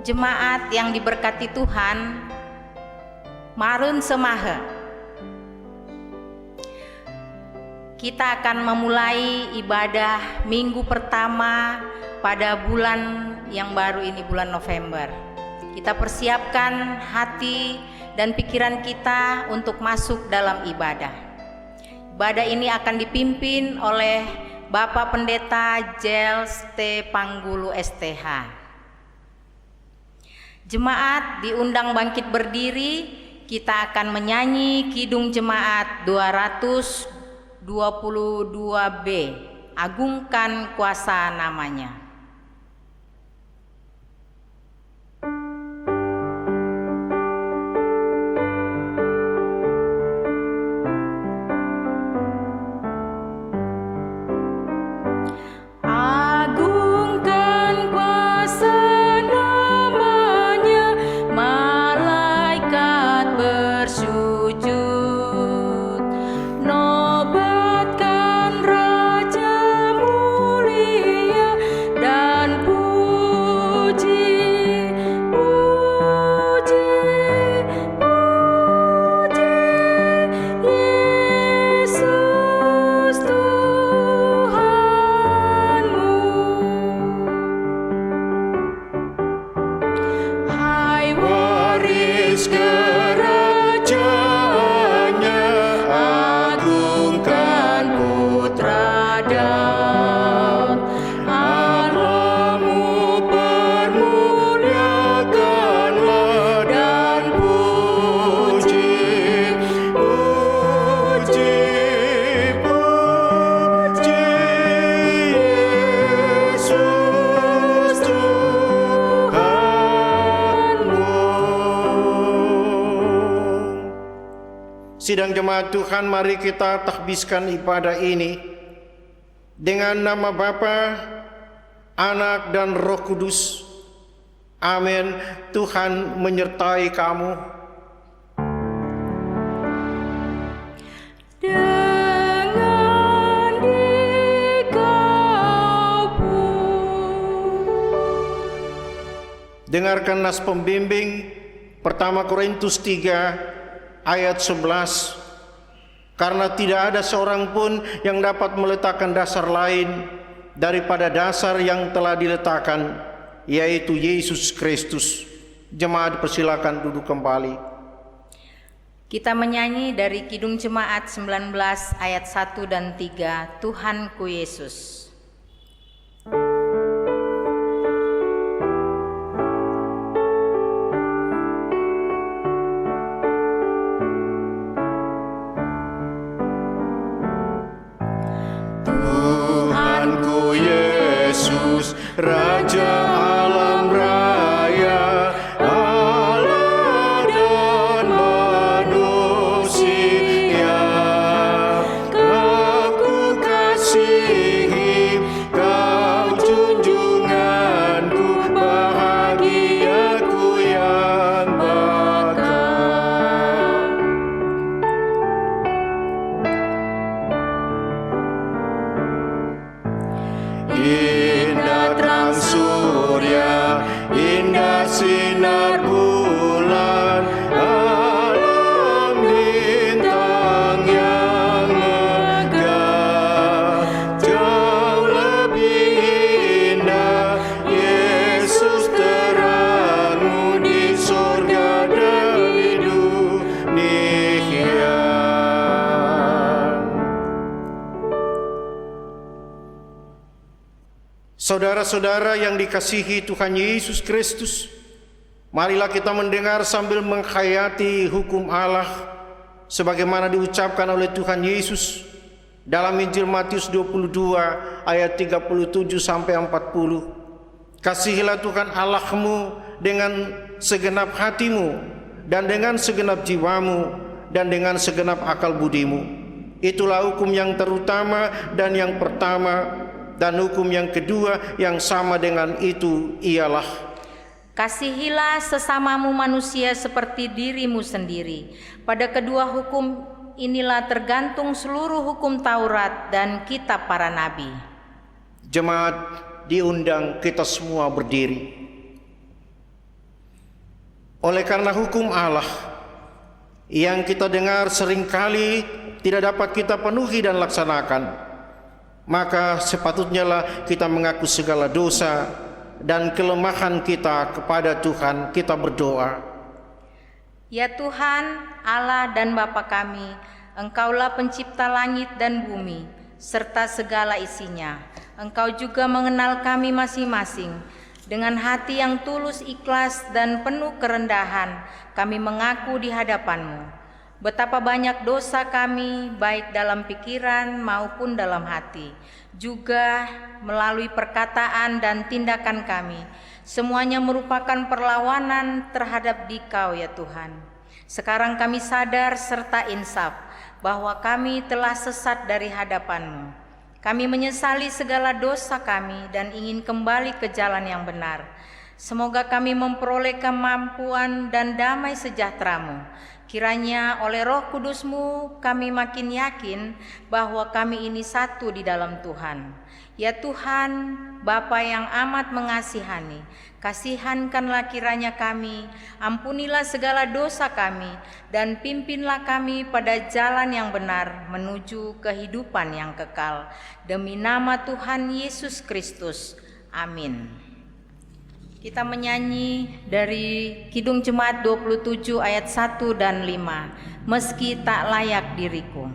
Jemaat yang diberkati Tuhan, Marun Semahe. Kita akan memulai ibadah minggu pertama pada bulan yang baru ini, bulan November. Kita persiapkan hati dan pikiran kita untuk masuk dalam ibadah. Ibadah ini akan dipimpin oleh Bapak Pendeta Gels T. Panggulu STH. Jemaat diundang bangkit berdiri. Kita akan menyanyi Kidung Jemaat 222B, Agungkan Kuasa Namanya. Sidang jemaat Tuhan, mari kita takbiskan ibadah ini dengan nama Bapa, Anak dan Roh Kudus. Amin. Tuhan menyertai kamu. Dengan dikau pun. Dengarkan nas pembimbing pertama Korintus 3 ayat 11, karena tidak ada seorang pun yang dapat meletakkan dasar lain daripada dasar yang telah diletakkan, yaitu Yesus Kristus. Jemaat persilakan duduk kembali. Kita menyanyi dari Kidung Jemaat 19 ayat 1 dan 3, Tuhanku Yesus. Raja alam raya, Allah dan manusia, Kau ku kasihi, Kau junjunganku, bahagiaku yang bakal. Indah terang surya, indah sinar bulan, alam bintang yang megah, jauh lebih indah Yesus terangmu di surga dan di dunia. Saudara-saudara yang dikasihi Tuhan Yesus Kristus, marilah kita mendengar sambil menghayati hukum Allah sebagaimana diucapkan oleh Tuhan Yesus dalam Injil Matius 22 ayat 37 sampai 40. Kasihilah Tuhan Allahmu dengan segenap hatimu dan dengan segenap jiwamu dan dengan segenap akal budimu. Itulah hukum yang terutama dan yang pertama. Dan hukum yang kedua yang sama dengan itu ialah, kasihilah sesamamu manusia seperti dirimu sendiri. Pada kedua hukum inilah tergantung seluruh hukum Taurat dan kitab para nabi. Jemaat diundang kita semua berdiri. Oleh karena hukum Allah yang kita dengar seringkali tidak dapat kita penuhi dan laksanakan, maka sepatutnya lah kita mengaku segala dosa dan kelemahan kita kepada Tuhan. Kita berdoa. Ya Tuhan, Allah dan Bapa kami, Engkaulah pencipta langit dan bumi, serta segala isinya. Engkau juga mengenal kami masing-masing. Dengan hati yang tulus, ikhlas, dan penuh kerendahan, kami mengaku di hadapan-Mu betapa banyak dosa kami, baik dalam pikiran maupun dalam hati, juga melalui perkataan dan tindakan kami. Semuanya merupakan perlawanan terhadap Dikau ya Tuhan. Sekarang kami sadar serta insaf bahwa kami telah sesat dari hadapan-Mu. Kami menyesali segala dosa kami dan ingin kembali ke jalan yang benar. Semoga kami memperoleh kemampuan dan damai sejahtera-Mu. Kiranya oleh Roh Kudus-Mu kami makin yakin bahwa kami ini satu di dalam Tuhan. Ya Tuhan, Bapa yang amat mengasihani, kasihankanlah kiranya kami, ampunilah segala dosa kami, dan pimpinlah kami pada jalan yang benar menuju kehidupan yang kekal. Demi nama Tuhan Yesus Kristus. Amin. Kita menyanyi dari Kidung Jemaat 27 ayat 1 dan 5. Meski tak layak diriku.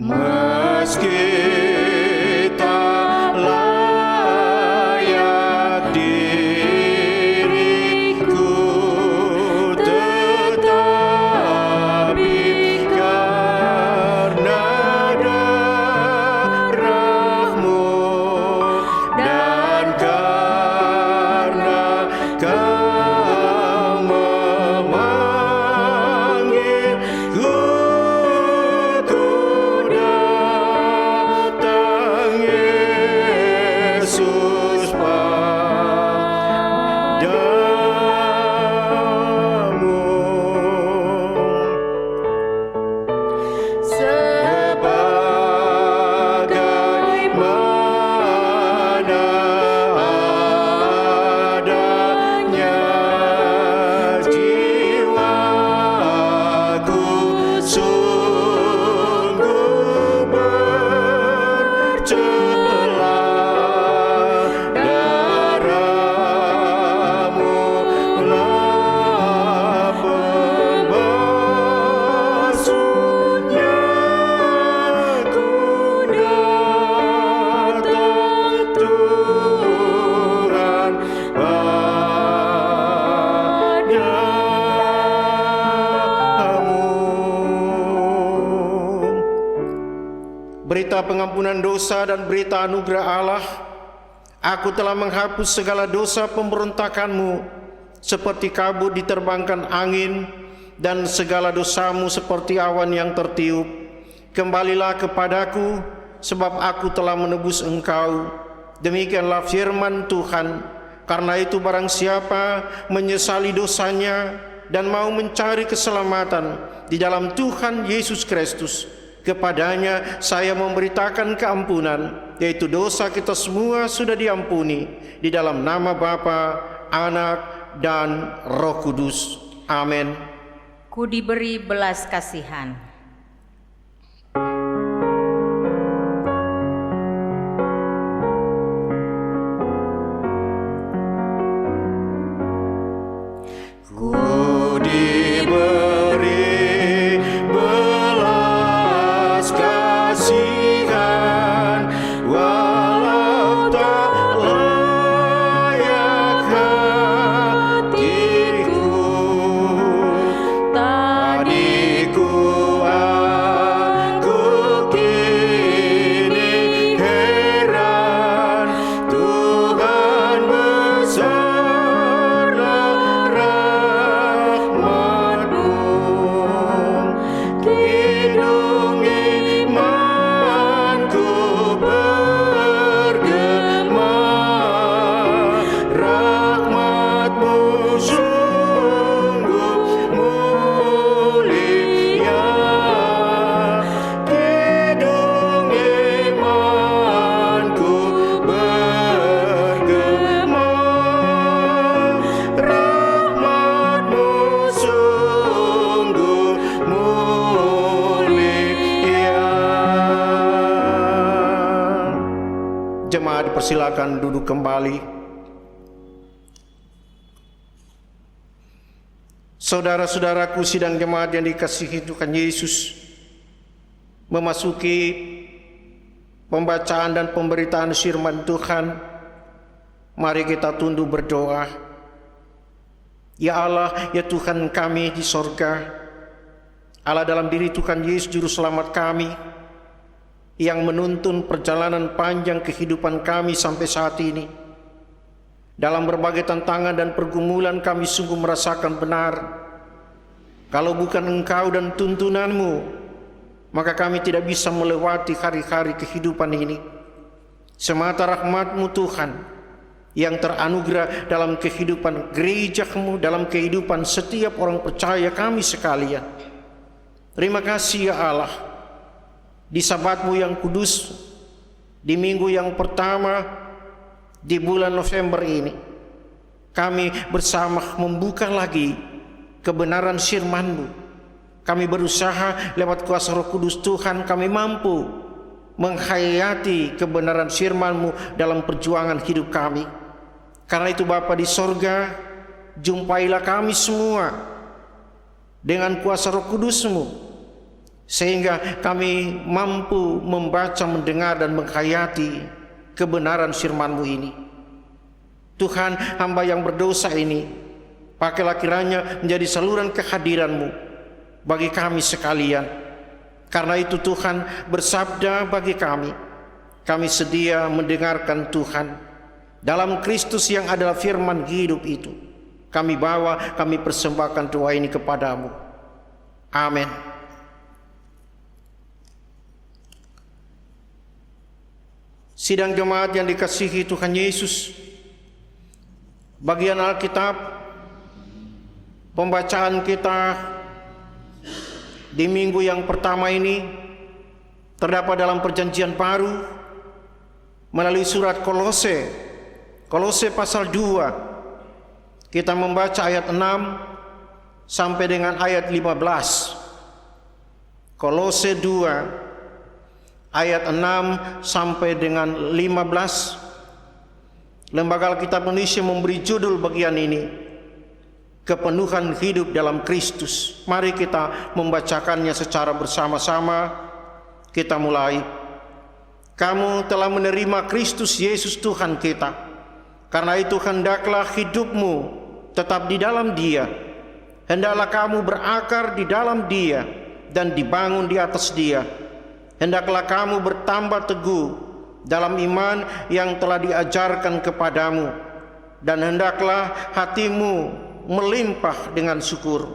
Meski tak layak diriku, tetapi karena darah-Mu dan karena Kau memanggilku, Yesus padamu. Sebagaimana adanya jiwaku sungguh bercelah, darah-Mu lah pembasuhnya. Ku datang Tuhan padamu. Berita pengampunan dosa dan berita anugerah Allah. Aku telah menghapus segala dosa pemberontakan-Mu, seperti kabut diterbangkan angin, dan segala dosa-Mu seperti awan yang tertiup. Kembalilah kepadaku, sebab aku telah menebus engkau. Demikianlah firman Tuhan. Karena itu barang siapa menyesali dosanya dan mau mencari keselamatan di dalam Tuhan Yesus Kristus, kepadanya saya memberitakan keampunan, yaitu dosa kita semua sudah diampuni di dalam nama Bapa, Anak, dan Roh Kudus. Amin. Ku diberi belas kasihan. Ku diberi belas kasihan, walau tak layak hatiku. Tadiku aku kini heran, Tuhan besarlah rahmat-Mu. Kidung imanku bergema, rahmat-Mu sungguh mulia. jemaat dipersilakan duduk kembali. Saudara-saudaraku sidang jemaat yang dikasihi Tuhan Yesus, memasuki pembacaan dan pemberitaan firman Tuhan, mari kita tunduk berdoa. Ya Allah, ya Tuhan kami di sorga, Allah dalam diri Tuhan Yesus Juru Selamat kami, yang menuntun perjalanan panjang kehidupan kami sampai saat ini. Dalam berbagai tantangan dan pergumulan kami sungguh merasakan benar, kalau bukan Engkau dan tuntunanmu, maka kami tidak bisa melewati hari-hari kehidupan ini. Semata rahmat-Mu Tuhan yang teranugerah dalam kehidupan gereja-Mu, dalam kehidupan setiap orang percaya kami sekalian. Terima kasih ya Allah, di Sabat-Mu yang kudus, di minggu yang pertama di bulan November ini, kami bersama membuka lagi kebenaran firman-Mu. Kami berusaha lewat kuasa Roh Kudus Tuhan, kami mampu menghayati kebenaran firman-Mu dalam perjuangan hidup kami. Karena itu Bapa di sorga, jumpailah kami semua dengan kuasa Roh Kudus-Mu, sehingga kami mampu membaca, mendengar, dan menghayati kebenaran firman-Mu ini. Tuhan, hamba yang berdosa ini, pakailah kiranya menjadi saluran kehadiran-Mu bagi kami sekalian. Karena itu Tuhan bersabda bagi kami sedia mendengarkan Tuhan. Dalam Kristus yang adalah firman hidup itu, kami bawa, kami persembahkan doa ini kepadamu. Amin. Sidang jemaat yang dikasihi Tuhan Yesus, bagian Alkitab pembacaan kita di minggu yang pertama ini terdapat dalam Perjanjian Baru melalui surat Kolose pasal 2. Kita membaca ayat 6 sampai dengan ayat 15. Kolose 2 ayat 6 sampai dengan 15. Lembaga Alkitab Indonesia memberi judul bagian ini, Kepenuhan Hidup dalam Kristus. Mari kita membacakannya secara bersama-sama. Kita mulai. Kamu telah menerima Kristus Yesus Tuhan kita. Karena itu hendaklah hidupmu tetap di dalam Dia. Hendaklah kamu berakar di dalam Dia dan dibangun di atas Dia. Hendaklah kamu bertambah teguh dalam iman yang telah diajarkan kepadamu, dan hendaklah hatimu melimpah dengan syukur.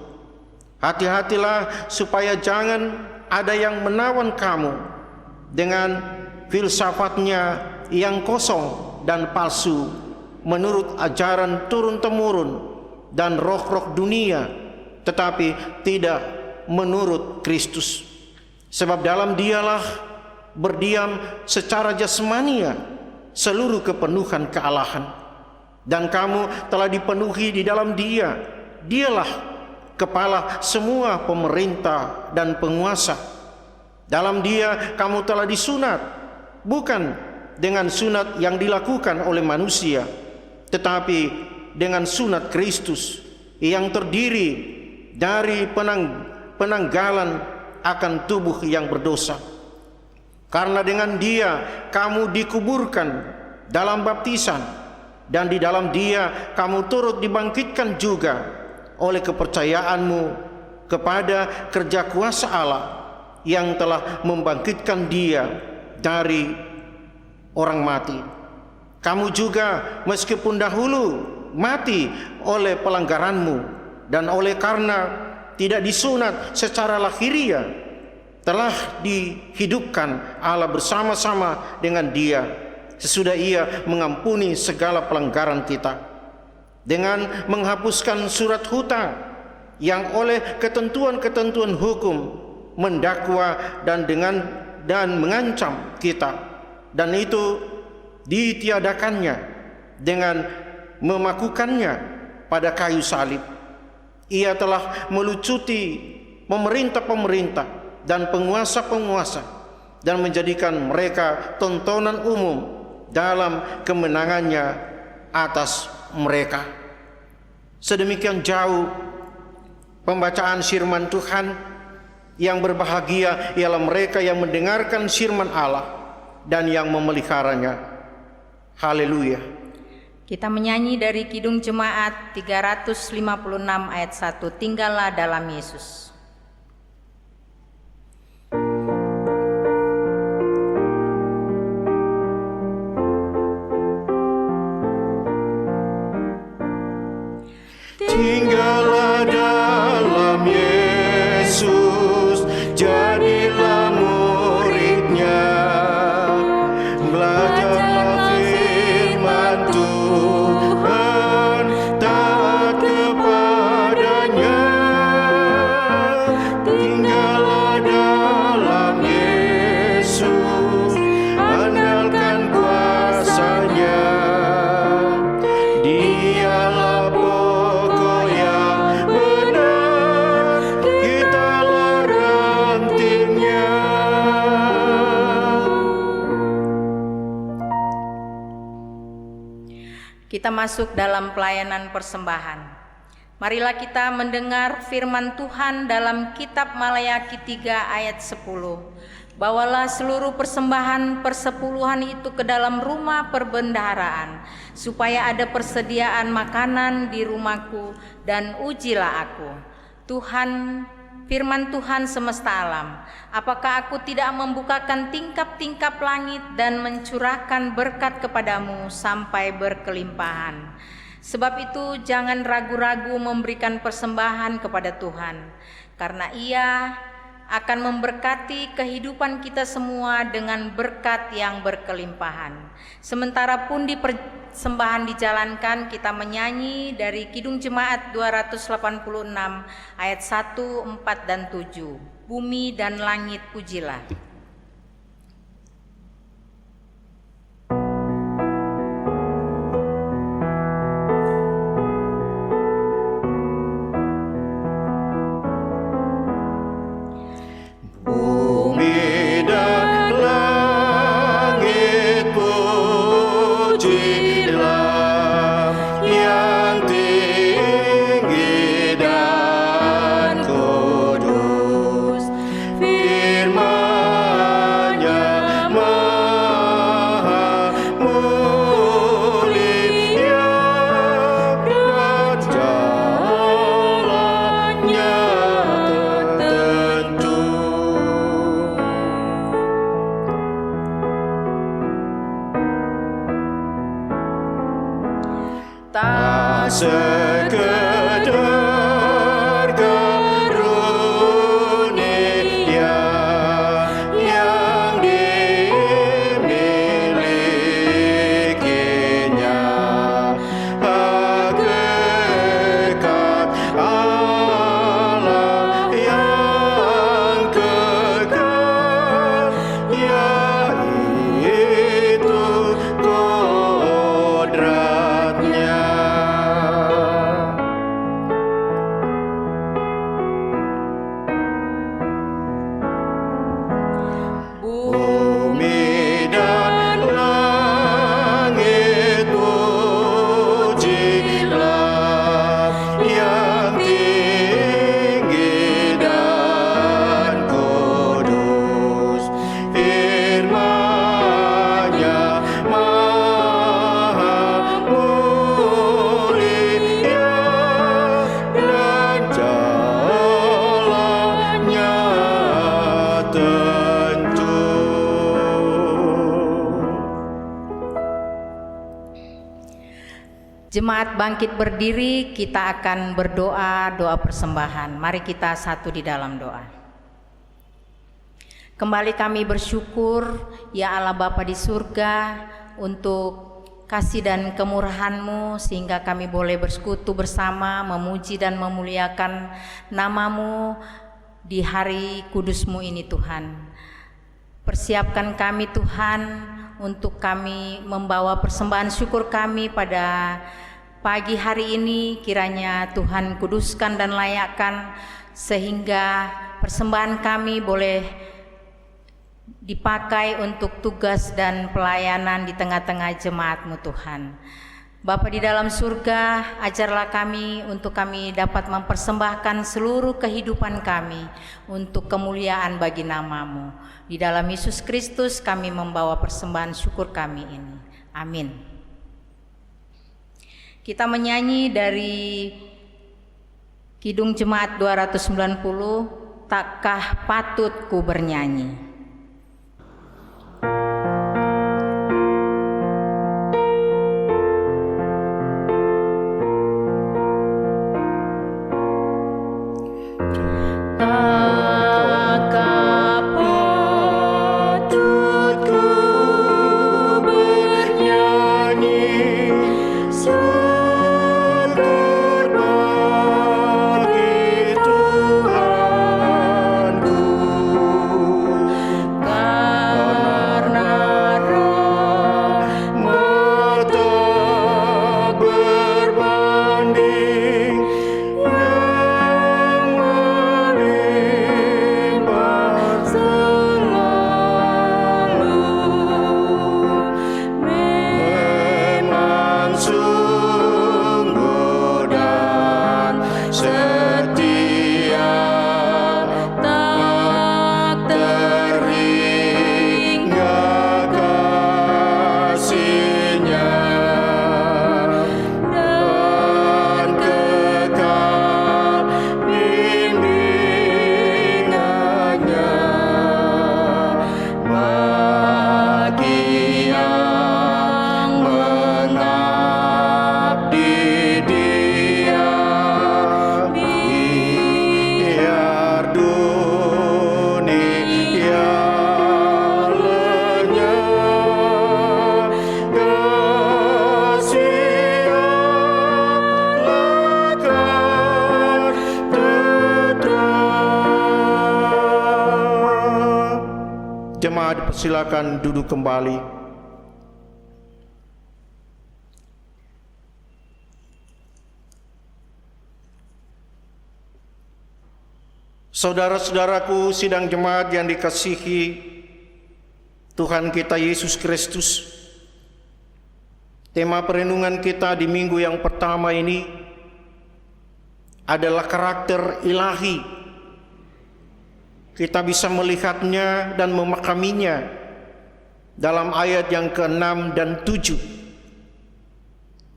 Hati-hatilah supaya jangan ada yang menawan kamu dengan filsafatnya yang kosong dan palsu, menurut ajaran turun-temurun dan roh-roh dunia, tetapi tidak menurut Kristus. Sebab dalam Dialah berdiam secara jasmania seluruh kepenuhan kealahan, dan kamu telah dipenuhi di dalam Dia. Dialah kepala semua pemerintah dan penguasa. Dalam Dia kamu telah disunat, bukan dengan sunat yang dilakukan oleh manusia, tetapi dengan sunat Kristus yang terdiri dari penanggalan akan tubuh yang berdosa. Karena dengan Dia kamu dikuburkan dalam baptisan, dan di dalam Dia kamu turut dibangkitkan juga oleh kepercayaanmu kepada kerja kuasa Allah yang telah membangkitkan Dia dari orang mati. Kamu juga meskipun dahulu mati oleh pelanggaranmu, dan oleh karena tidak disunat secara lahiriah, telah dihidupkan Allah bersama-sama dengan Dia sesudah Ia mengampuni segala pelanggaran kita, dengan menghapuskan surat hutang yang oleh ketentuan-ketentuan hukum mendakwa dan mengancam kita, dan itu ditiadakannya dengan memakukannya pada kayu salib. Ia telah melucuti pemerintah-pemerintah dan penguasa-penguasa dan menjadikan mereka tontonan umum dalam kemenangannya atas mereka. Sedemikian jauh pembacaan firman Tuhan. Yang berbahagia ialah mereka yang mendengarkan firman Allah dan yang memeliharanya. Haleluya. Kita menyanyi dari Kidung Jemaat 356 ayat 1, Tinggallah dalam Yesus. Tinggallah dalam Yesus, jadilah muridnya, belajarlah firman Tuhan, taat kepadanya. Tinggallah dalam Yesus, andalkan kuasa-Nya. Dialah pokok yang benar, kitalah rantingnya. Kita masuk dalam pelayanan persembahan. Marilah kita mendengar firman Tuhan dalam kitab Malayaki 3 ayat 10. Bawalah seluruh persembahan persepuluhan itu ke dalam rumah perbendaharaan, supaya ada persediaan makanan di rumahku, dan ujilah aku. Tuhan, firman Tuhan semesta alam, apakah aku tidak membukakan tingkap-tingkap langit dan mencurahkan berkat kepadamu sampai berkelimpahan? Sebab itu jangan ragu-ragu memberikan persembahan kepada Tuhan, karena Ia akan memberkati kehidupan kita semua dengan berkat yang berkelimpahan. Sementara pundi persembahan dijalankan, kita menyanyi dari Kidung Jemaat 286 ayat 1, 4, dan 7. Bumi dan langit pujilah. Bumi dan langit pujilah, yang tinggi dan kudus. Firman-Nya maha mulia, dan jalannya tertentu. Tak sekedar karunia yang dimilikinya, hakikat Allah yang kekal, yaitu kodratnya. Bumi dan langit pujilah, yang tinggi dan kudus. Firman-Nya maha mulia, dan jalannya tentu. Jemaat bangkit berdiri, kita akan berdoa doa persembahan. Mari kita satu di dalam doa. Kembali kami bersyukur, ya Allah Bapa di surga, untuk kasih dan kemurahan-Mu, sehingga kami boleh bersekutu bersama, memuji dan memuliakan nama-Mu di hari kudus-Mu ini Tuhan. Persiapkan kami Tuhan, untuk kami membawa persembahan syukur kami pada pagi hari ini. Kiranya Tuhan kuduskan dan layakkan, sehingga persembahan kami boleh dipakai untuk tugas dan pelayanan di tengah-tengah jemaat-Mu Tuhan. Bapa di dalam surga, ajarlah kami untuk kami dapat mempersembahkan seluruh kehidupan kami untuk kemuliaan bagi nama-Mu. Di dalam Yesus Kristus kami membawa persembahan syukur kami ini. Amin. Kita menyanyi dari Kidung Jemaat 290, Takkah patut ku bernyanyi. Jemaat silakan duduk kembali. Saudara-saudaraku sidang jemaat yang dikasihi Tuhan kita Yesus Kristus, tema perenungan kita di minggu yang pertama ini adalah karakter ilahi. Kita bisa melihatnya dan memakaminya dalam ayat yang ke-6 dan 7.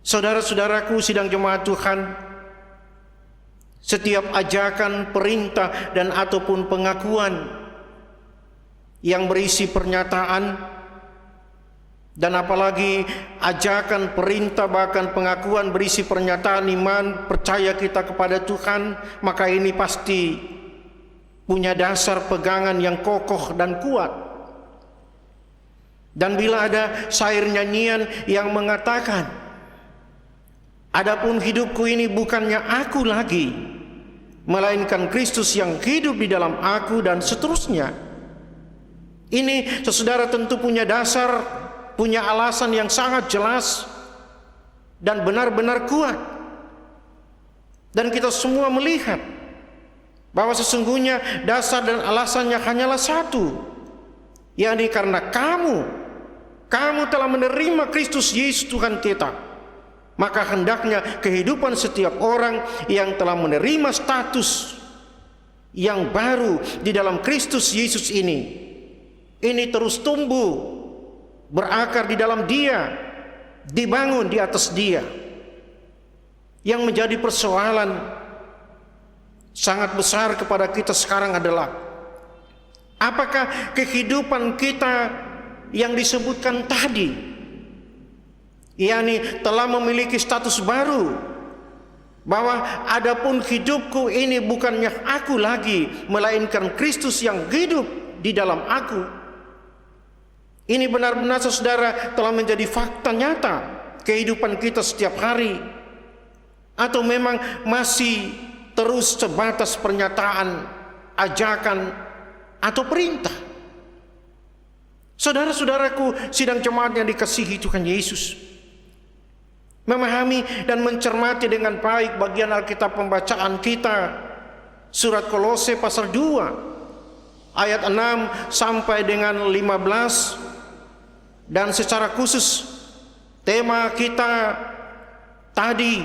Saudara-saudaraku sidang jemaat Tuhan, setiap ajakan, perintah dan ataupun pengakuan yang berisi pernyataan, dan apalagi ajakan, perintah, bahkan pengakuan berisi pernyataan iman, percaya kita kepada Tuhan, maka ini pasti punya dasar pegangan yang kokoh dan kuat. Dan bila ada syair nyanyian yang mengatakan, adapun hidupku ini bukannya aku lagi, melainkan Kristus yang hidup di dalam aku, dan seterusnya. Ini saudara tentu punya dasar, punya alasan yang sangat jelas dan benar-benar kuat. Dan kita semua melihat bahwa sesungguhnya dasar dan alasannya hanyalah satu, yakni karena kamu telah menerima Kristus Yesus Tuhan kita, maka hendaknya kehidupan setiap orang yang telah menerima status yang baru di dalam Kristus Yesus ini terus tumbuh, berakar di dalam Dia, dibangun di atas Dia. Yang menjadi persoalan sangat besar kepada kita sekarang adalah, apakah kehidupan kita yang disebutkan tadi, yakni telah memiliki status baru, bahwa adapun hidupku ini bukannya aku lagi, melainkan Kristus yang hidup di dalam aku. Ini benar-benar saudara telah menjadi fakta nyata kehidupan kita setiap hari, atau memang masih terus sebatas pernyataan, ajakan, atau perintah? Saudara-saudaraku sidang jemaat yang dikasihi Tuhan Yesus, memahami dan mencermati dengan baik bagian Alkitab pembacaan kita, surat Kolose pasal 2, ayat 6 sampai dengan 15, dan secara khusus tema kita tadi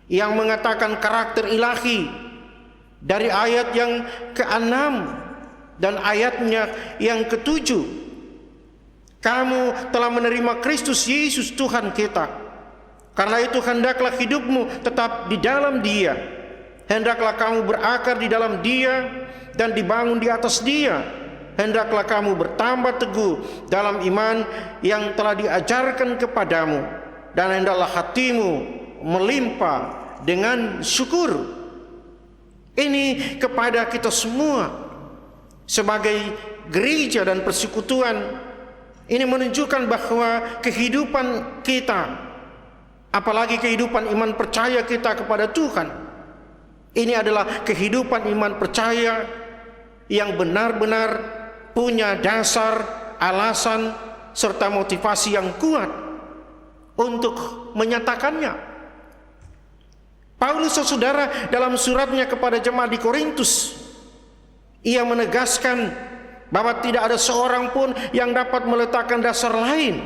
yang mengatakan karakter ilahi dari ayat yang ke-6 dan ayatnya yang ke-7. Kamu telah menerima Kristus Yesus Tuhan kita. Karena itu hendaklah hidupmu tetap di dalam Dia. Hendaklah kamu berakar di dalam Dia dan dibangun di atas Dia. Hendaklah kamu bertambah teguh dalam iman yang telah diajarkan kepadamu, dan hendaklah hatimu melimpah dengan syukur. Ini kepada kita semua sebagai gereja dan persekutuan. Ini menunjukkan bahwa kehidupan kita, apalagi kehidupan iman percaya kita kepada Tuhan, ini adalah kehidupan iman percaya yang benar-benar punya dasar, alasan, serta motivasi yang kuat untuk menyatakannya. Paulus, saudara, dalam suratnya kepada jemaat di Korintus, ia menegaskan bahwa tidak ada seorang pun yang dapat meletakkan dasar lain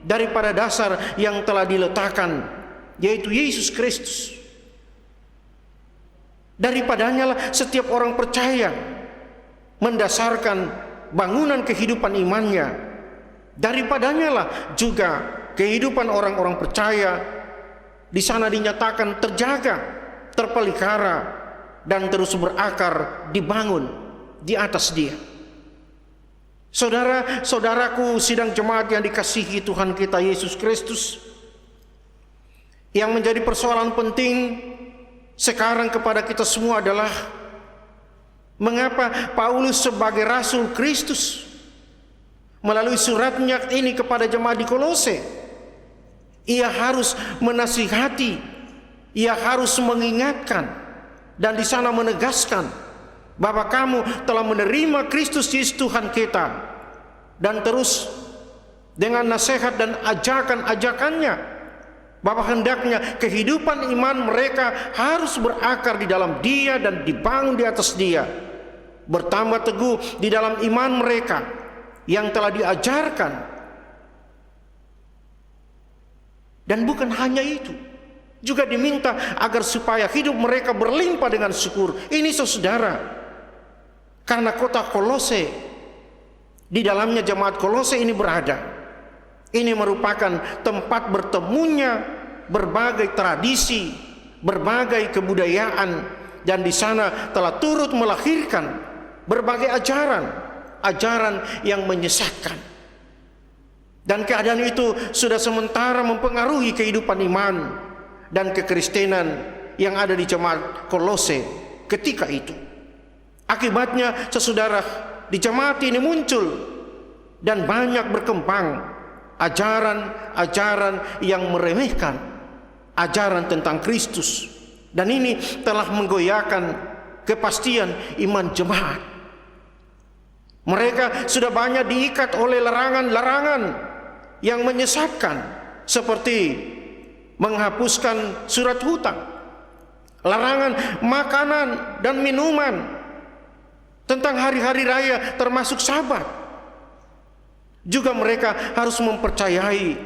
daripada dasar yang telah diletakkan, yaitu Yesus Kristus. Daripadanya lah setiap orang percaya mendasarkan bangunan kehidupan imannya. Daripadanya lah juga kehidupan orang-orang percaya di sana dinyatakan terjaga, terpelihara, dan terus berakar, dibangun di atas Dia. Saudara-saudaraku sidang jemaat yang dikasihi Tuhan kita Yesus Kristus, yang menjadi persoalan penting sekarang kepada kita semua adalah mengapa Paulus sebagai Rasul Kristus melalui suratnya ini kepada jemaat di Kolose, ia harus menasihati, ia harus mengingatkan, dan di sana menegaskan bahwa kamu telah menerima Kristus Yesus Tuhan kita, dan terus dengan nasihat dan ajakan-ajakannya bahwa hendaknya kehidupan iman mereka harus berakar di dalam Dia dan dibangun di atas Dia, bertambah teguh di dalam iman mereka yang telah diajarkan. Dan bukan hanya itu, juga diminta agar supaya hidup mereka berlimpah dengan syukur. Ini saudara, karena kota Kolose, di dalamnya jemaat Kolose ini berada, ini merupakan tempat bertemunya berbagai tradisi, berbagai kebudayaan, dan di sana telah turut melahirkan berbagai ajaran yang menyesatkan. Dan keadaan itu sudah sementara mempengaruhi kehidupan iman dan kekristenan yang ada di jemaat Kolose ketika itu. Akibatnya, saudara, di jemaat ini muncul dan banyak berkembang ajaran-ajaran yang meremehkan ajaran tentang Kristus, dan ini telah menggoyahkan kepastian iman jemaat. Mereka sudah banyak diikat oleh larangan-larangan yang menyesatkan, seperti menghapuskan surat hutang, larangan makanan dan minuman, tentang hari-hari raya termasuk Sabat. Juga mereka harus mempercayai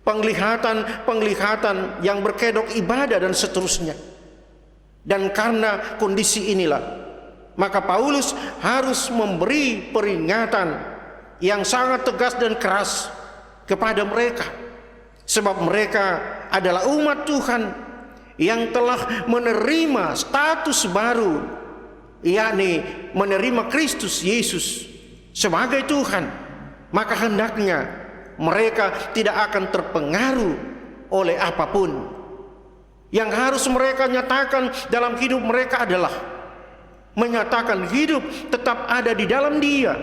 penglihatan yang berkedok ibadah dan seterusnya. Dan karena kondisi inilah, maka Paulus harus memberi peringatan yang sangat tegas dan keras kepada mereka, sebab mereka adalah umat Tuhan yang telah menerima status baru, yakni menerima Kristus Yesus sebagai Tuhan. Maka hendaknya mereka tidak akan terpengaruh oleh apapun. Yang harus mereka nyatakan dalam hidup mereka adalah menyatakan hidup tetap ada di dalam Dia,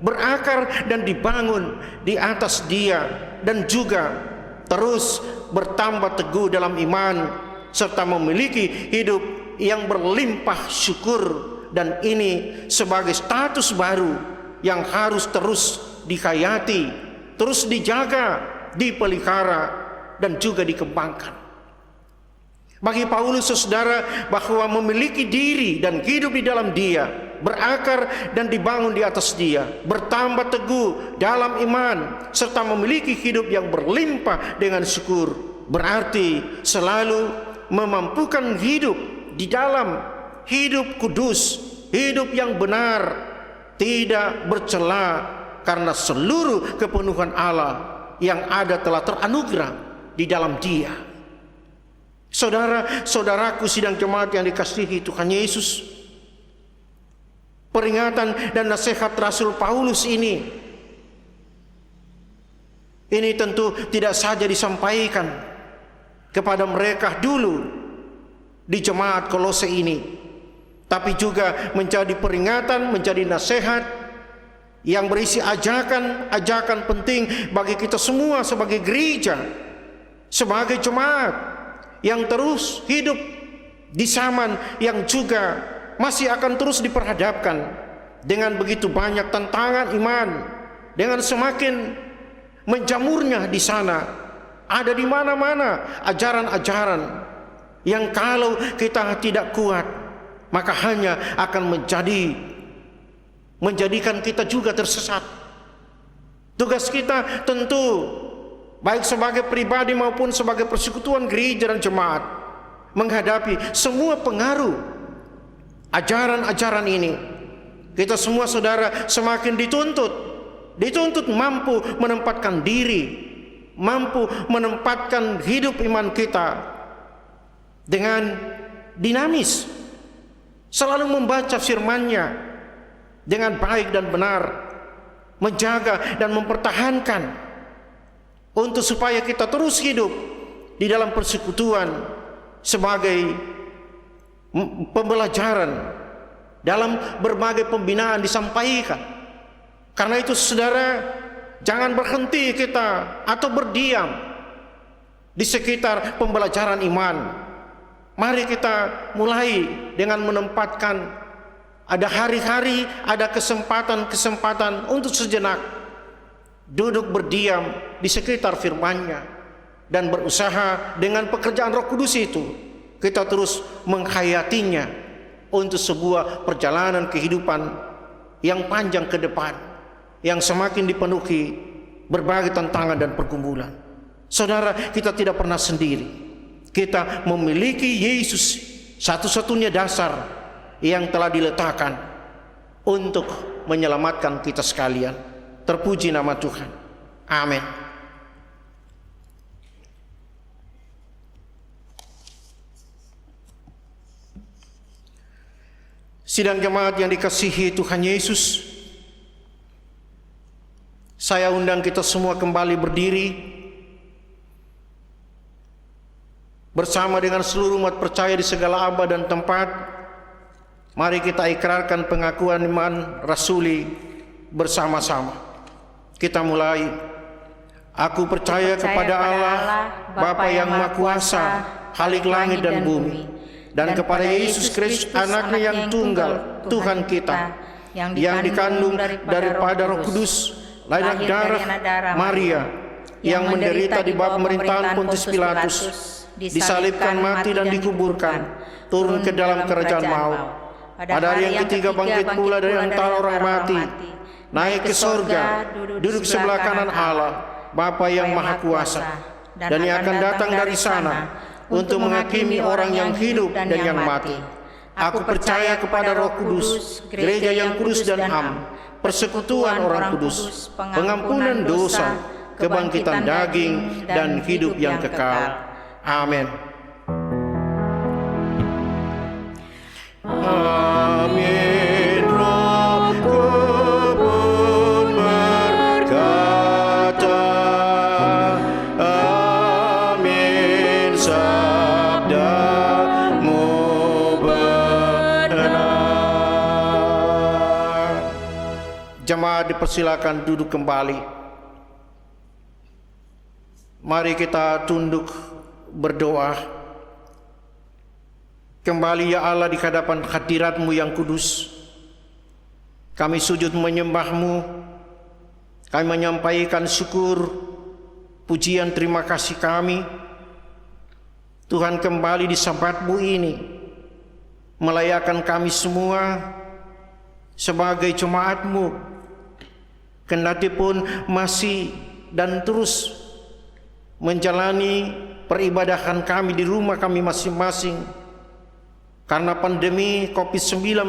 berakar dan dibangun di atas Dia, dan juga terus bertambah teguh dalam iman, serta memiliki hidup yang berlimpah syukur. Dan ini sebagai status baru yang harus terus dihayati, terus dijaga, dipelihara, dan juga dikembangkan. Bagi Paulus, saudara, bahwa memiliki diri dan hidup di dalam Dia berakar dan dibangun di atas Dia, bertambah teguh dalam iman, serta memiliki hidup yang berlimpah dengan syukur. Berarti selalu memampukan hidup di dalam hidup kudus, hidup yang benar, tidak bercela, karena seluruh kepenuhan Allah yang ada telah teranugerah di dalam Dia. Saudara-saudaraku sidang jemaat yang dikasihi Tuhan Yesus, peringatan dan nasihat Rasul Paulus ini tentu tidak saja disampaikan kepada mereka dulu di jemaat Kolose ini, tapi juga menjadi peringatan, menjadi nasihat yang berisi ajakan penting bagi kita semua sebagai gereja, sebagai jemaat yang terus hidup di zaman yang juga masih akan terus diperhadapkan dengan begitu banyak tantangan iman, dengan semakin menjamurnya di sana. Ada di mana-mana ajaran-ajaran yang kalau kita tidak kuat, maka hanya akan menjadikan kita juga tersesat. Tugas kita tentu baik sebagai pribadi maupun sebagai persekutuan gereja dan jemaat menghadapi semua pengaruh ajaran-ajaran ini. Kita semua saudara semakin dituntut mampu menempatkan diri, mampu menempatkan hidup iman kita dengan dinamis, selalu membaca firman-Nya dengan baik dan benar, menjaga dan mempertahankan untuk supaya kita terus hidup di dalam persekutuan sebagai pembelajaran, dalam berbagai pembinaan disampaikan. Karena itu saudara, jangan berhenti kita atau berdiam di sekitar pembelajaran iman. Mari kita mulai dengan menempatkan ada hari-hari, ada kesempatan-kesempatan untuk sejenak duduk berdiam di sekitar firman-Nya dan berusaha dengan pekerjaan Roh Kudus itu kita terus menghayatinya untuk sebuah perjalanan kehidupan yang panjang ke depan, yang semakin dipenuhi berbagai tantangan dan pergumulan. Saudara, kita tidak pernah sendiri. Kita memiliki Yesus, satu-satunya dasar yang telah diletakkan untuk menyelamatkan kita sekalian. Terpuji nama Tuhan. Amin. Sidang jemaat yang dikasihi Tuhan Yesus, saya undang kita semua kembali berdiri bersama dengan seluruh umat percaya di segala abad dan tempat. Mari kita ikrarkan pengakuan iman rasuli bersama-sama. Kita mulai. Aku percaya kepada Allah, Bapa yang Maha Kuasa, Khalik langit dan bumi, dan kepada Yesus Kristus, Anaknya yang tunggal, Tuhan kita, yang dikandung daripada Roh Kudus, lahir dari darah Maria, yang menderita di bawah pemerintahan Pontius Pilatus, disalibkan, mati dan dikuburkan, turun ke dalam kerajaan maut. Pada hari yang ketiga bangkit pula dari antara orang mati, naik ke sorga, duduk sebelah kanan Allah, Bapa yang Maha Kuasa, dan yang akan datang dari sana untuk menghakimi orang yang hidup dan yang mati. Aku percaya kepada Roh Kudus, gereja yang kudus dan am, persekutuan orang kudus, pengampunan dosa, kebangkitan daging, dan hidup yang kekal. Amin. Amin. Roh Kudus berkata, amin. Sabdamu benar. Jemaat dipersilakan duduk kembali. Mari kita tunduk berdoa. Kembali ya Allah di hadapan hadirat-Mu yang kudus. Kami sujud menyembah-Mu. Kami menyampaikan syukur, pujian, terima kasih kami. Tuhan, kembali di Sabat-Mu ini melayakan kami semua sebagai jemaat-Mu, kendati pun masih dan terus menjalani peribadahan kami di rumah kami masing-masing karena pandemi COVID-19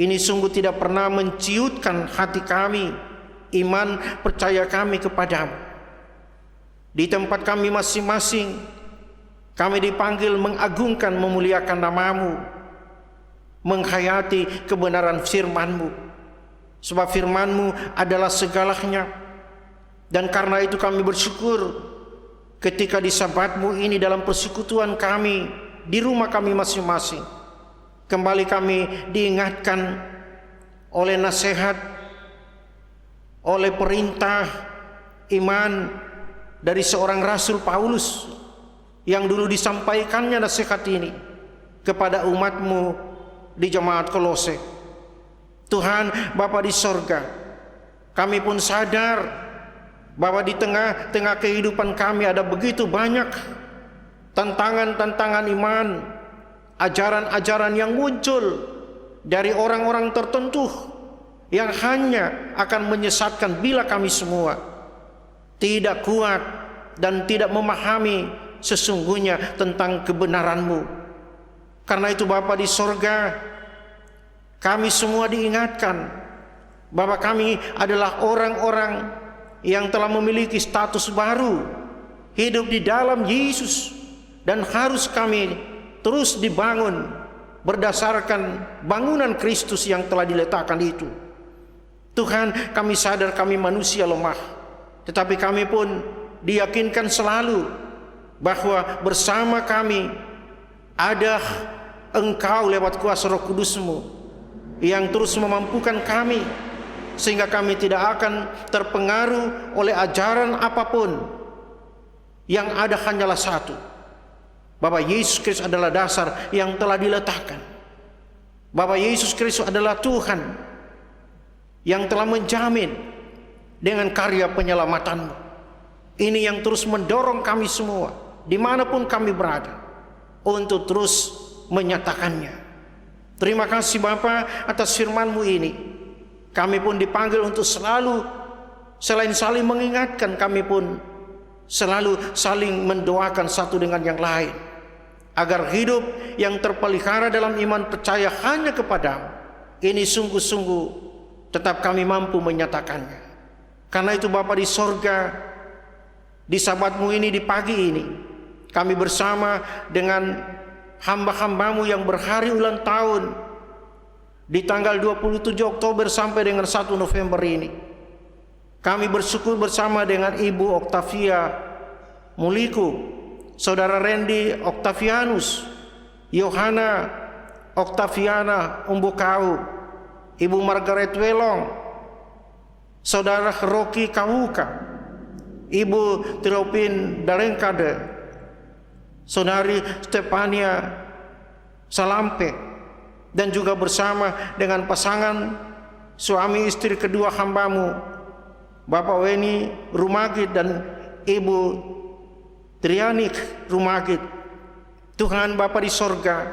ini sungguh tidak pernah menciutkan hati kami, iman percaya kami kepadamu. Di tempat kami masing-masing kami dipanggil mengagungkan, memuliakan nama-Mu, menghayati kebenaran firman-Mu, sebab firman-Mu adalah segalanya. Dan karena itu kami bersyukur ketika di Sabat-Mu ini dalam persekutuan kami di rumah kami masing-masing, kembali kami diingatkan oleh nasihat, oleh perintah iman dari seorang Rasul Paulus yang dulu disampaikannya nasihat ini kepada umat-Mu di jemaat Kolose. Tuhan Bapa di sorga, kami pun sadar bahwa di tengah-tengah kehidupan kami ada begitu banyak tantangan-tantangan iman, ajaran-ajaran yang muncul dari orang-orang tertentu yang hanya akan menyesatkan bila kami semua tidak kuat dan tidak memahami sesungguhnya tentang kebenaran-Mu. Karena itu Bapa di sorga, kami semua diingatkan bahwa kami adalah orang-orang yang telah memiliki status baru, hidup di dalam Yesus, dan harus kami terus dibangun berdasarkan bangunan Kristus yang telah diletakkan itu. Tuhan, kami sadar kami manusia lemah, tetapi kami pun diyakinkan selalu bahwa bersama kami ada Engkau lewat kuasa Roh Kudus-Mu yang terus memampukan kami, sehingga kami tidak akan terpengaruh oleh ajaran apapun. Yang ada hanyalah satu, bahwa Yesus Kristus adalah dasar yang telah diletakkan, bahwa Yesus Kristus adalah Tuhan yang telah menjamin dengan karya penyelamatan-Mu. Ini yang terus mendorong kami semua dimanapun kami berada untuk terus menyatakannya. Terima kasih Bapa atas firman-Mu ini. Kami pun dipanggil untuk selalu, selain saling mengingatkan, kami pun selalu saling mendoakan satu dengan yang lain, agar hidup yang terpelihara dalam iman percaya hanya kepadamu ini sungguh-sungguh tetap kami mampu menyatakannya. Karena itu Bapa di sorga, di Sabat-Mu ini, di pagi ini, kami bersama dengan hamba-hamba-Mu yang berhari ulang tahun di tanggal 27 Oktober sampai dengan 1 November ini. Kami bersyukur bersama dengan Ibu Octavia Muliku, Saudara Randy Octavianus, Yohana Octaviana Umbukau, Ibu Margaret Welong, Saudara Rocky Kawuka, Ibu Teropin Dalengkade, Saudari Stefania Salampe, dan juga bersama dengan pasangan suami istri kedua hamba-Mu, Bapak Weni Rumagit dan Ibu Trianik Rumagit. Tuhan Bapa di sorga,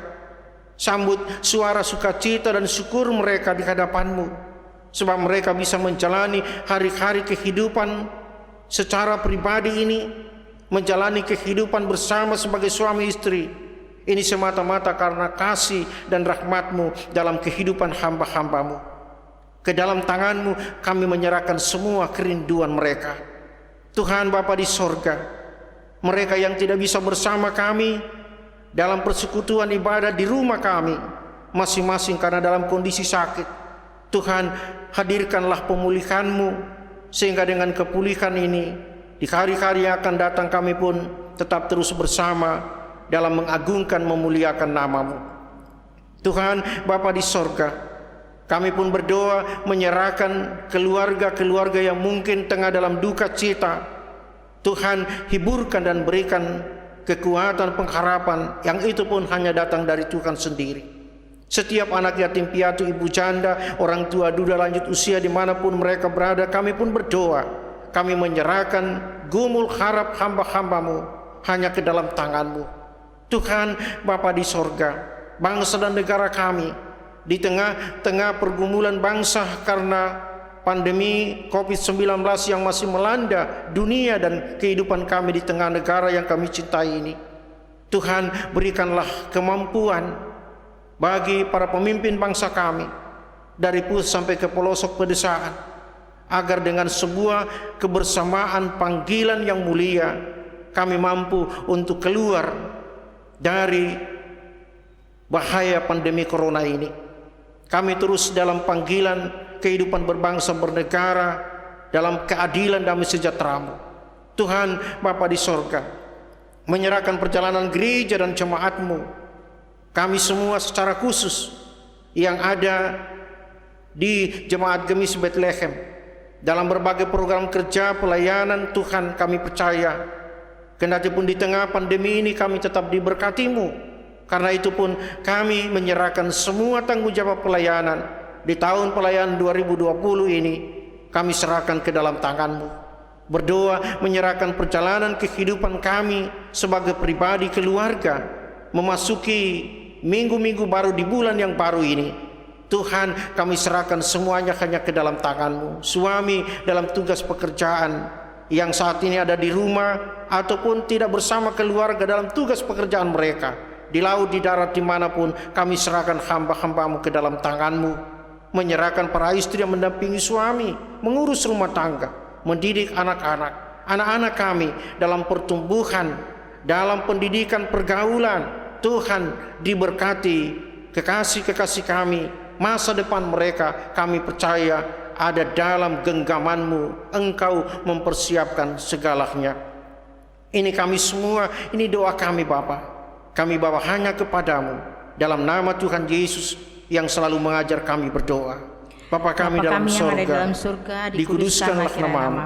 sambut suara sukacita dan syukur mereka di hadapan-Mu, sebab mereka bisa menjalani hari-hari kehidupan secara pribadi ini, menjalani kehidupan bersama sebagai suami istri ini semata-mata karena kasih dan rahmat-Mu dalam kehidupan hamba-hamba-Mu. Ke dalam tangan-Mu kami menyerahkan semua kerinduan mereka. Tuhan Bapa di sorga, mereka yang tidak bisa bersama kami dalam persekutuan ibadah di rumah kami masing-masing karena dalam kondisi sakit, Tuhan hadirkanlah pemulihan-Mu, sehingga dengan kepulihan ini di hari-hari yang akan datang kami pun tetap terus bersama dalam mengagungkan, memuliakan nama-Mu. Tuhan Bapa di sorga, kami pun berdoa menyerahkan keluarga-keluarga yang mungkin tengah dalam duka cita. Tuhan hiburkan dan berikan kekuatan, pengharapan yang itu pun hanya datang dari Tuhan sendiri. Setiap anak yatim piatu, ibu janda, orang tua duda lanjut usia dimanapun mereka berada, kami pun berdoa, kami menyerahkan gumul harap hamba-hamba-Mu hanya ke dalam tangan-Mu. Tuhan Bapa di sorga, bangsa dan negara kami di tengah-tengah pergumulan bangsa karena pandemi COVID-19 yang masih melanda dunia dan kehidupan kami di tengah negara yang kami cintai ini. Tuhan, berikanlah kemampuan bagi para pemimpin bangsa kami dari pusat sampai ke pelosok pedesaan, agar dengan sebuah kebersamaan panggilan yang mulia kami mampu untuk keluar dari bahaya pandemi corona ini. Kami terus dalam panggilan kehidupan berbangsa bernegara dalam keadilan damai sejahtera-Mu. Tuhan Bapa di sorga, menyerahkan perjalanan gereja dan jemaat-Mu, kami semua secara khusus yang ada di Jemaat Gemis Bethlehem dalam berbagai program kerja pelayanan. Tuhan, kami percaya kendati pun di tengah pandemi ini kami tetap diberkati-Mu. Karena itu pun kami menyerahkan semua tanggung jawab pelayanan di tahun pelayanan 2020 ini, kami serahkan ke dalam tangan-Mu. Berdoa menyerahkan perjalanan kehidupan kami sebagai pribadi, keluarga, memasuki minggu-minggu baru di bulan yang baru ini. Tuhan, kami serahkan semuanya hanya ke dalam tangan-Mu. Suami dalam tugas pekerjaan yang saat ini ada di rumah ataupun tidak bersama keluarga dalam tugas pekerjaan mereka, di laut, di darat, dimanapun, kami serahkan hamba-hamba-Mu ke dalam tangan-Mu. Menyerahkan para istri yang mendampingi suami, mengurus rumah tangga, mendidik anak-anak kami dalam pertumbuhan, dalam pendidikan, pergaulan. Tuhan, diberkati kekasih-kekasih kami, masa depan mereka kami percaya ada dalam genggaman-Mu. Engkau mempersiapkan segalanya. Ini kami semua, ini doa kami Bapa. Kami bawa hanya kepadamu dalam nama Tuhan Yesus yang selalu mengajar kami berdoa. Bapa kami dalam surga, dikuduskanlah nama-Mu,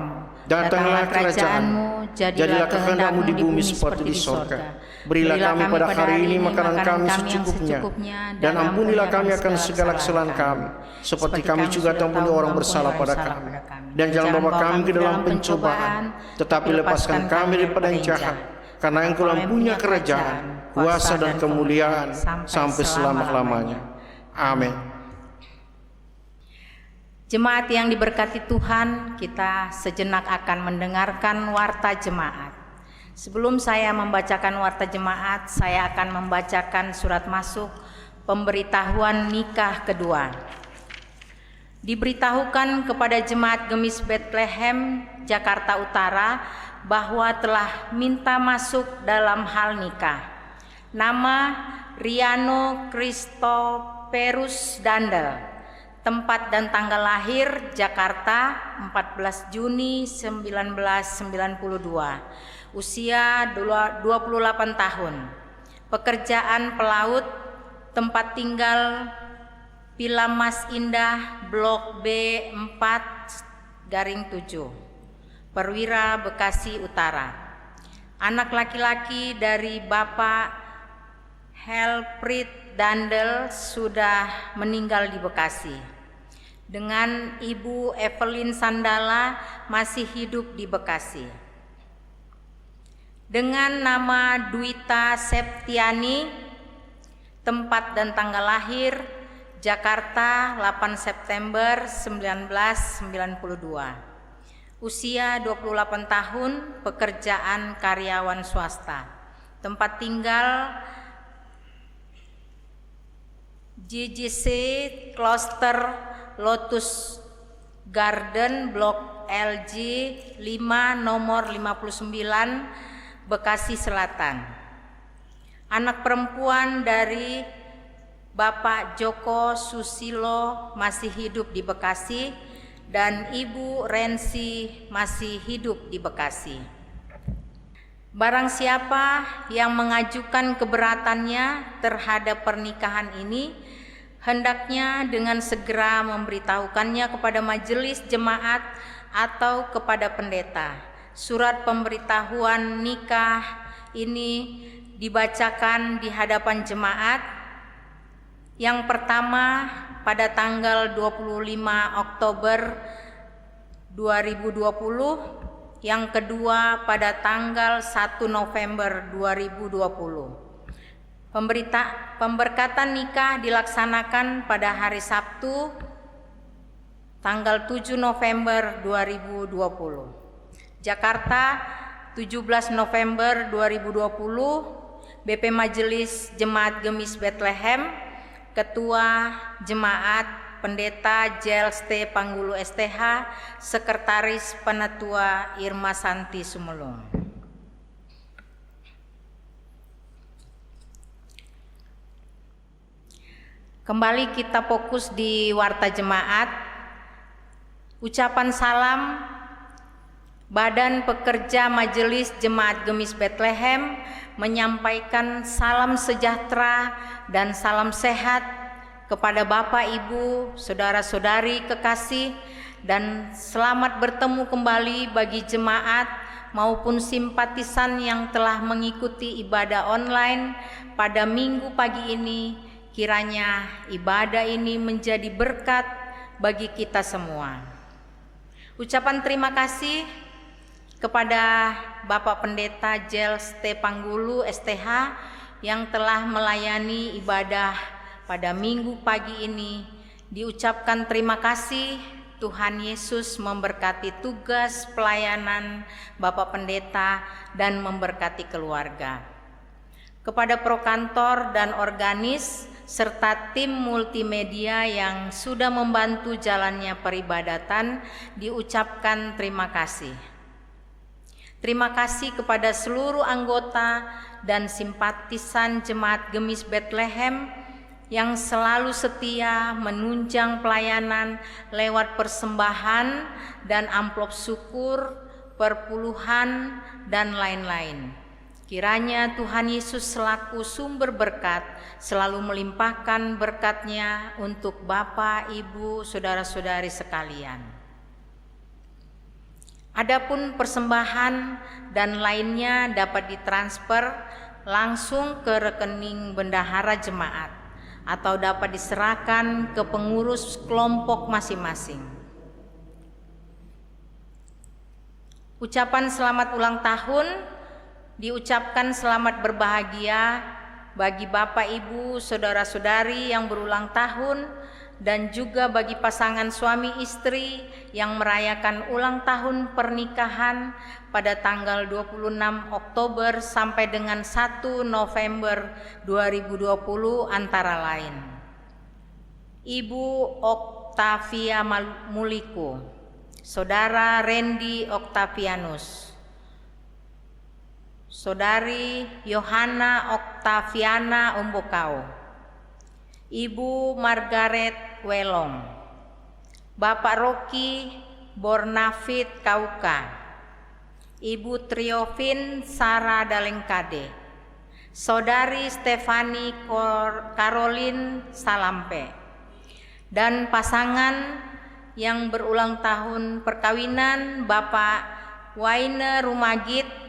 datanglah kerajaan-Mu, jadilah kehendak-Mu di bumi seperti di surga. Berilah kami pada hari ini makanan kami secukupnya, dan ampunilah kami akan segala kesalahan kami, seperti kami juga ampuni orang bersalah pada kami. Dan jangan bawa kami ke dalam pencobaan, tetapi lepaskan kami daripada yang jahat, karena Engkau yang punya kerajaan, kuasa dan kemuliaan sampai selama-lamanya. Amin. Jemaat yang diberkati Tuhan, kita sejenak akan mendengarkan warta jemaat. Sebelum saya membacakan warta jemaat, saya akan membacakan surat masuk pemberitahuan nikah kedua. Diberitahukan kepada Jemaat Gemis Bethlehem, Jakarta Utara, bahwa telah minta masuk dalam hal nikah. Nama Riano Christoperus Dandel. Tempat dan tanggal lahir Jakarta 14 Juni 1992. Usia 28 tahun. Pekerjaan pelaut. Tempat tinggal Villa Mas Indah, Blok B4-7, Perwira, Bekasi Utara. Anak laki-laki dari Bapak Helprit Dandel sudah meninggal di Bekasi. Dengan Ibu Evelyn Sandala masih hidup di Bekasi. Dengan nama Dwita Septiani, tempat dan tanggal lahir Jakarta 8 September 1992. Usia 28 tahun, pekerjaan karyawan swasta. Tempat tinggal JJC Kloster Lotus Garden, Blok LG 5 nomor 59, Bekasi Selatan. Anak perempuan dari Bapak Joko Susilo masih hidup di Bekasi dan Ibu Rensi masih hidup di Bekasi. Barang siapa yang mengajukan keberatannya terhadap pernikahan ini, hendaknya dengan segera memberitahukannya kepada majelis jemaat atau kepada pendeta. Surat pemberitahuan nikah ini dibacakan di hadapan jemaat. Yang pertama pada tanggal 25 Oktober 2020, yang kedua pada tanggal 1 November 2020. Pemberkatan nikah dilaksanakan pada hari Sabtu tanggal 7 November 2020. Jakarta, 17 November 2020, BP Majelis Jemaat Gemis Bethlehem, Ketua Jemaat Pendeta Jels T. Panggulu STH, Sekretaris Penatua Irma Santi Sumelung. Kembali kita fokus di Warta Jemaat. Ucapan salam Badan Pekerja Majelis Jemaat Gemis Bethlehem menyampaikan salam sejahtera dan salam sehat kepada Bapak, Ibu, saudara-saudari kekasih, dan selamat bertemu kembali bagi jemaat maupun simpatisan yang telah mengikuti ibadah online pada Minggu pagi ini. Kiranya ibadah ini menjadi berkat bagi kita semua. Ucapan terima kasih kepada Bapak Pendeta Jels T. Panggulu STH yang telah melayani ibadah pada Minggu pagi ini. Diucapkan terima kasih. Tuhan Yesus memberkati tugas pelayanan Bapak Pendeta dan memberkati keluarga. Kepada prokantor dan organis serta tim multimedia yang sudah membantu jalannya peribadatan, diucapkan terima kasih. Terima kasih kepada seluruh anggota dan simpatisan Jemaat Gemis Bethlehem yang selalu setia menunjang pelayanan lewat persembahan dan amplop syukur, perpuluhan, dan lain-lain. Kiranya Tuhan Yesus selaku sumber berkat selalu melimpahkan berkat-Nya untuk Bapak, Ibu, saudara-saudari sekalian. Adapun persembahan dan lainnya dapat ditransfer langsung ke rekening bendahara jemaat atau dapat diserahkan ke pengurus kelompok masing-masing. Ucapan selamat ulang tahun diucapkan selamat berbahagia bagi Bapak, Ibu, saudara-saudari yang berulang tahun dan juga bagi pasangan suami istri yang merayakan ulang tahun pernikahan pada tanggal 26 Oktober sampai dengan 1 November 2020 antara lain. Ibu Oktavia Muliku, Saudara Randy Oktavianus, Saudari Yohana Oktaviana Umbokau, Ibu Margaret Welong, Bapak Rocky Bornafit Kauka, Ibu Triovin Sara Dalengkade, Saudari Stefani Caroline Salampe, dan pasangan yang berulang tahun perkawinan Bapak Waine Rumagit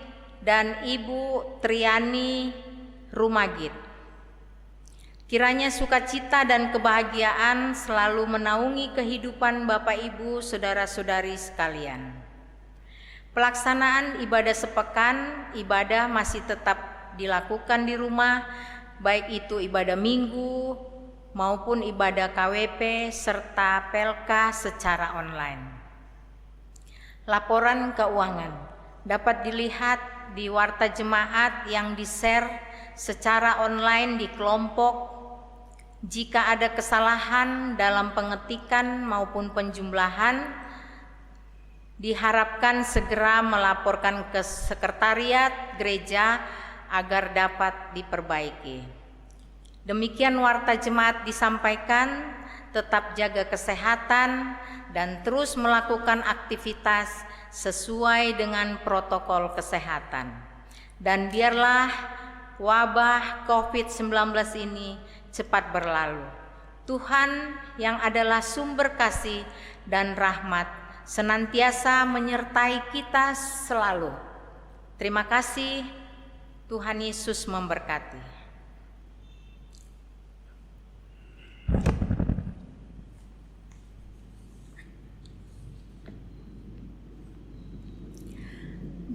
dan Ibu Triani Rumagit. Kiranya sukacita dan kebahagiaan selalu menaungi kehidupan Bapak, Ibu, saudara-saudari sekalian. Pelaksanaan ibadah sepekan, ibadah masih tetap dilakukan di rumah, baik itu ibadah minggu maupun ibadah KWP serta PLK secara online. Laporan keuangan dapat dilihat di Warta Jemaat yang di-share secara online di kelompok. Jika ada kesalahan dalam pengetikan maupun penjumlahan, diharapkan segera melaporkan ke sekretariat gereja agar dapat diperbaiki. Demikian Warta Jemaat disampaikan, tetap jaga kesehatan dan terus melakukan aktivitas sesuai dengan protokol kesehatan. Dan biarlah wabah COVID-19 ini cepat berlalu. Tuhan yang adalah sumber kasih dan rahmat senantiasa menyertai kita selalu. Terima kasih. Tuhan Yesus memberkati.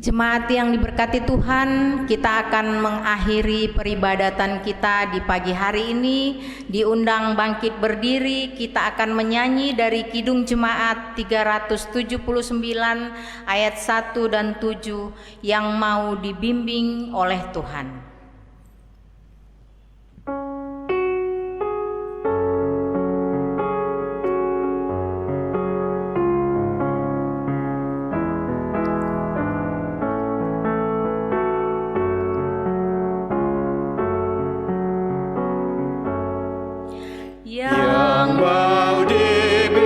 Jemaat yang diberkati Tuhan, kita akan mengakhiri peribadatan kita di pagi hari ini. Diundang bangkit berdiri, kita akan menyanyi dari Kidung Jemaat 379 ayat 1 dan 7 yang mau dibimbing oleh Tuhan. Yang mau dibimbing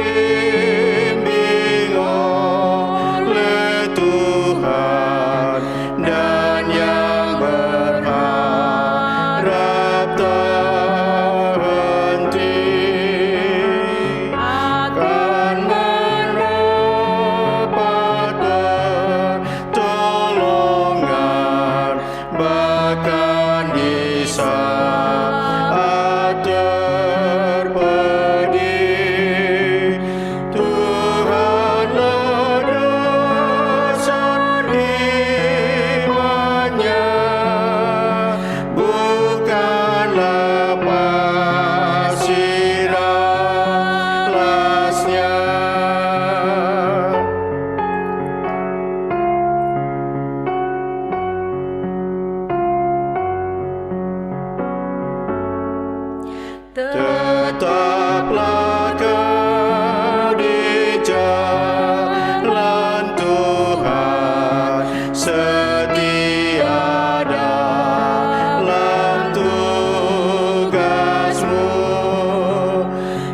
oleh Tuhan dan yang berharap tak henti akan mendapat pertolongan bahkan di saat terpedih. Tuhanlah dasar imannya, bukanlah pasir alasnya. Tetaplah kau di jalan Tuhan, setia dalam tugasmu,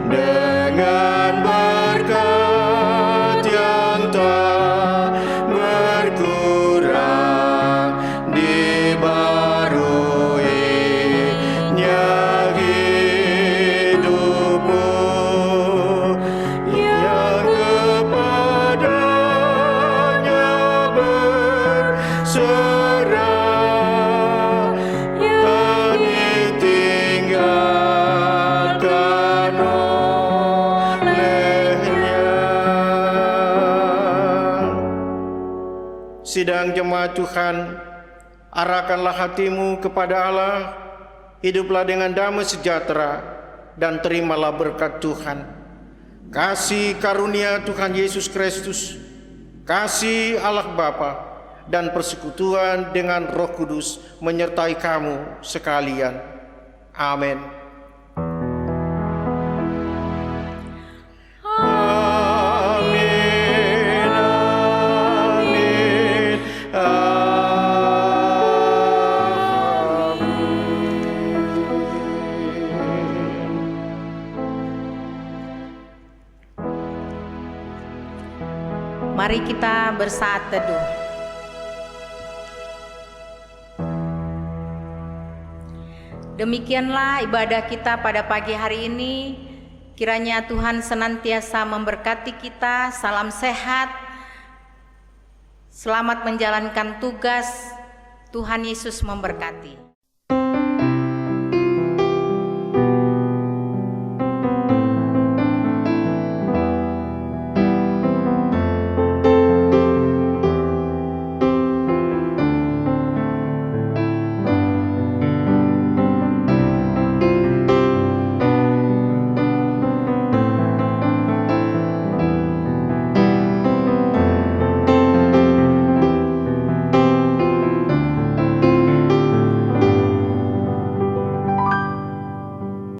dengan berkat yang tak berkurang dibaruinya hidupmu, yang kepadanya berserah, tak ditinggalkan olehnya. Sidang jemaat Tuhan, arahkanlah hatimu kepada Allah, hiduplah dengan damai sejahtera, dan terimalah berkat Tuhan. Kasih karunia Tuhan Yesus Kristus, kasih Allah Bapa, dan persekutuan dengan Roh Kudus menyertai kamu sekalian. Amin. Amin, amin, Mari kita bersaat teduh. Demikianlah ibadah kita pada pagi hari ini. Kiranya Tuhan senantiasa memberkati kita. Salam sehat, selamat menjalankan tugas. Tuhan Yesus memberkati.